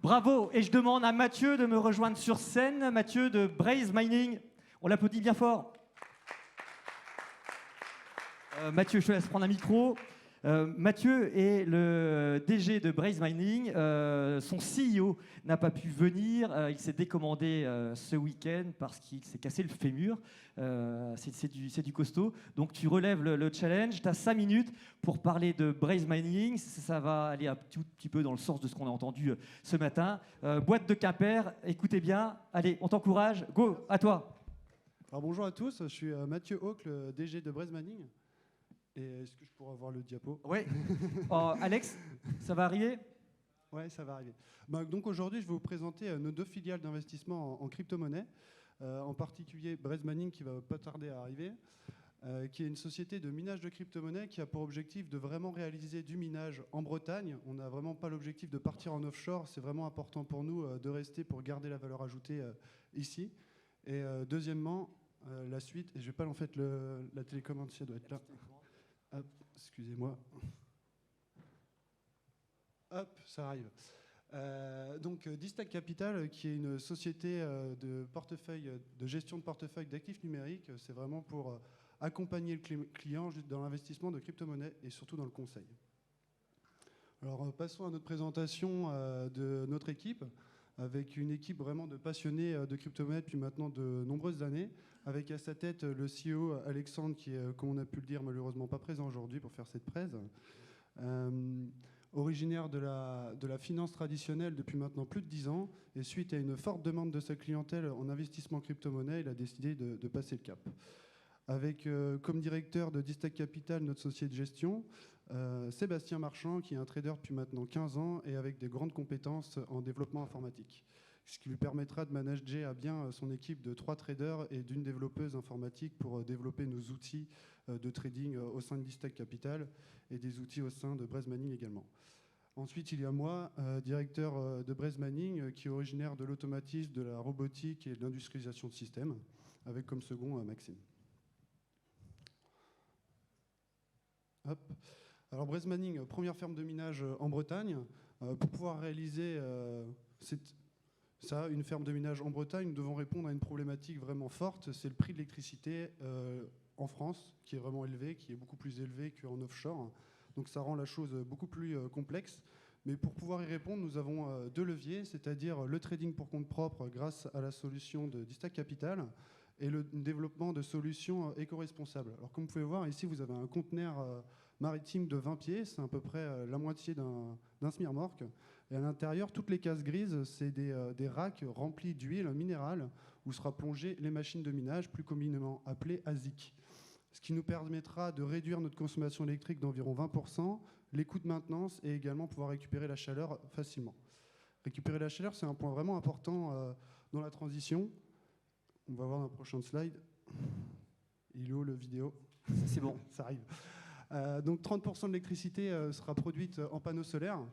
Bravo, et je demande à Mathieu de me rejoindre sur scène. Mathieu de Braze Mining. On l'applaudit bien fort. Mathieu, je te laisse prendre un micro. Mathieu est le DG de Braze Mining. Son CEO n'a pas pu venir. Il s'est décommandé ce week-end parce qu'il s'est cassé le fémur. C'est du costaud. Donc tu relèves le challenge. Tu as 5 minutes pour parler de Braze Mining. Ça va aller un tout petit peu dans le sens de ce qu'on a entendu ce matin. Boîte de Quimper, écoutez bien. Allez, on t'encourage. Go, à toi. Alors bonjour à tous, je suis Mathieu Hawk, le DG de Braze Mining. Et est-ce que je pourrais avoir le diapo? Oui. Alex, ça va arriver? Oui, ça va arriver. Donc aujourd'hui, je vais vous présenter nos 2 filiales d'investissement en crypto-monnaie, en particulier Braze Mining qui va pas tarder à arriver, qui est une société de minage de crypto-monnaie qui a pour objectif de vraiment réaliser du minage en Bretagne. On n'a vraiment pas l'objectif de partir en offshore, c'est vraiment important pour nous de rester pour garder la valeur ajoutée ici. Et deuxièmement, la suite, et je vais pas en fait la télécommande, si elle doit être là. Hop, excusez-moi. Hop, ça arrive. Donc Distack Capital, qui est une société de gestion de portefeuille d'actifs numériques, c'est vraiment pour accompagner le client dans l'investissement de crypto-monnaies et surtout dans le conseil. Alors passons à notre présentation de notre équipe, avec une équipe vraiment de passionnés de crypto-monnaies depuis maintenant de nombreuses années, avec à sa tête le CEO Alexandre, qui est, comme on a pu le dire, malheureusement pas présent aujourd'hui pour faire cette presse. Originaire de la finance traditionnelle depuis maintenant plus de 10 ans, et suite à une forte demande de sa clientèle en investissement crypto-monnaie, il a décidé de passer le cap. Avec comme directeur de Distack Capital, notre société de gestion, Sébastien Marchand, qui est un trader depuis maintenant 15 ans et avec des grandes compétences en développement informatique, ce qui lui permettra de manager à bien son équipe de 3 traders et d'une développeuse informatique pour développer nos outils de trading au sein de Distack Capital et des outils au sein de Braze Mining également. Ensuite, il y a moi, directeur de Braze Mining, qui est originaire de l'automatisme, de la robotique et de l'industrialisation de systèmes, avec comme second Maxime. Hop. Alors Braze Mining, première ferme de minage en Bretagne. Pour pouvoir réaliser une ferme de minage en Bretagne, nous devons répondre à une problématique vraiment forte, c'est le prix de l'électricité en France, qui est vraiment élevé, qui est beaucoup plus élevé qu'en offshore. Donc ça rend la chose beaucoup plus complexe. Mais pour pouvoir y répondre, nous avons 2 leviers, c'est-à-dire le trading pour compte propre grâce à la solution de Distack Capital et le développement de solutions éco-responsables. Alors comme vous pouvez voir, ici vous avez un conteneur maritime de 20 pieds, c'est à peu près la moitié d'un semi-remorque. Et à l'intérieur, toutes les cases grises, c'est des racks remplis d'huile minérale où sera plongées les machines de minage, plus communément appelées ASIC. Ce qui nous permettra de réduire notre consommation électrique d'environ 20%, les coûts de maintenance et également pouvoir récupérer la chaleur facilement. Récupérer la chaleur, c'est un point vraiment important dans la transition. On va voir dans la prochaine slide. Il est où le vidéo? C'est bon. Ça arrive. Donc 30% de l'électricité sera produite en panneaux solaires.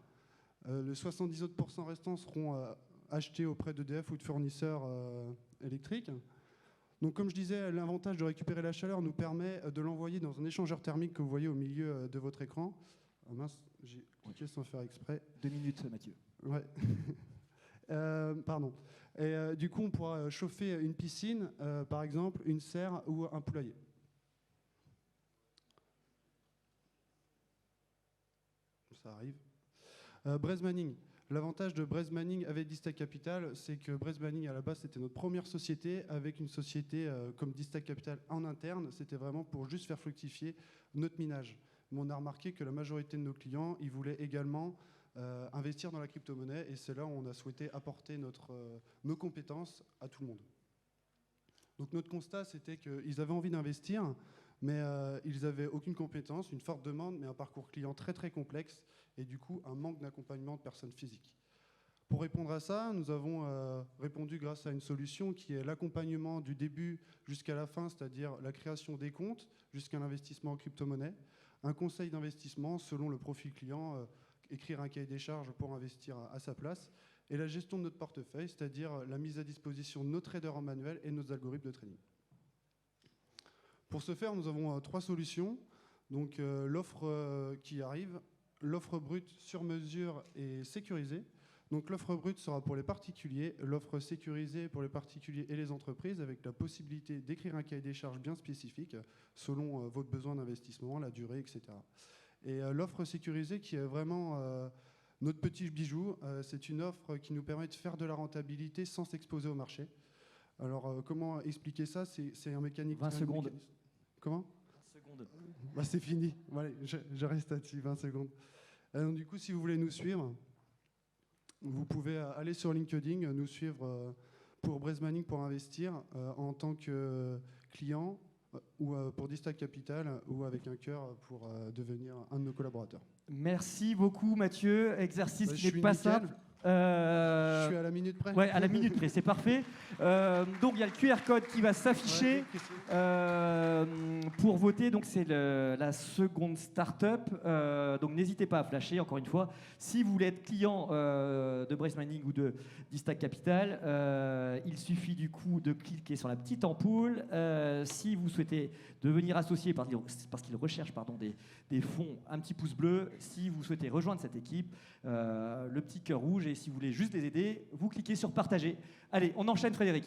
Les 70 autres % restants seront achetés auprès d'EDF ou de fournisseurs électriques. Donc comme je disais, l'avantage de récupérer la chaleur nous permet de l'envoyer dans un échangeur thermique que vous voyez au milieu de votre écran. Oh mince, j'ai cliqué sans faire exprès. 2 minutes, Mathieu. Ouais. Pardon. Et du coup, on pourra chauffer une piscine, par exemple, une serre ou un poulailler. Ça arrive. Braze Mining. L'avantage de Braze Mining avec Distack Capital, c'est que Braze Mining, à la base, c'était notre première société avec une société comme Distack Capital en interne. C'était vraiment pour juste faire fructifier notre minage. Mais on a remarqué que la majorité de nos clients, ils voulaient également investir dans la crypto-monnaie et c'est là où on a souhaité apporter nos compétences à tout le monde. Donc notre constat, c'était qu'ils avaient envie d'investir, mais ils n'avaient aucune compétence, une forte demande, mais un parcours client très très complexe et du coup un manque d'accompagnement de personnes physiques. Pour répondre à ça, nous avons répondu grâce à une solution qui est l'accompagnement du début jusqu'à la fin, c'est-à-dire la création des comptes jusqu'à l'investissement en crypto-monnaie, un conseil d'investissement selon le profil client, écrire un cahier des charges pour investir à sa place, et la gestion de notre portefeuille, c'est-à-dire la mise à disposition de nos traders en manuel et nos algorithmes de trading. Pour ce faire, nous avons 3 solutions. Donc l'offre qui arrive, l'offre brute sur mesure et sécurisée. Donc l'offre brute sera pour les particuliers, l'offre sécurisée pour les particuliers et les entreprises, avec la possibilité d'écrire un cahier des charges bien spécifique selon votre besoin d'investissement, la durée, etc. Et l'offre sécurisée qui est vraiment notre petit bijou, c'est une offre qui nous permet de faire de la rentabilité sans s'exposer au marché. Alors comment expliquer ça? C'est un mécanique... 20 secondes. Comment? 20 secondes. Bah, c'est fini. Voilà, je reste là-dessus, 20 secondes. Donc, du coup, si vous voulez nous suivre, vous pouvez aller sur LinkedIn, nous suivre pour Braze Mining pour investir en tant que client ou pour Distack Capital ou avec un cœur pour devenir un de nos collaborateurs. Merci beaucoup Mathieu, exercice qui n'est pas nickel. simple. Je suis à la minute près. Ouais, à la minute près, c'est parfait. Donc il y a le QR code qui va s'afficher pour voter. Donc c'est la seconde start-up. Donc n'hésitez pas à flasher. Encore une fois, si vous voulez être client de Braze Mining ou de Distack Capital, il suffit du coup de cliquer sur la petite ampoule. Si vous souhaitez devenir associé parce qu'il recherche des fonds, un petit pouce bleu. Si vous souhaitez rejoindre cette équipe, le petit cœur rouge. Et si vous voulez juste les aider, vous cliquez sur partager. Allez, on enchaîne Frédéric.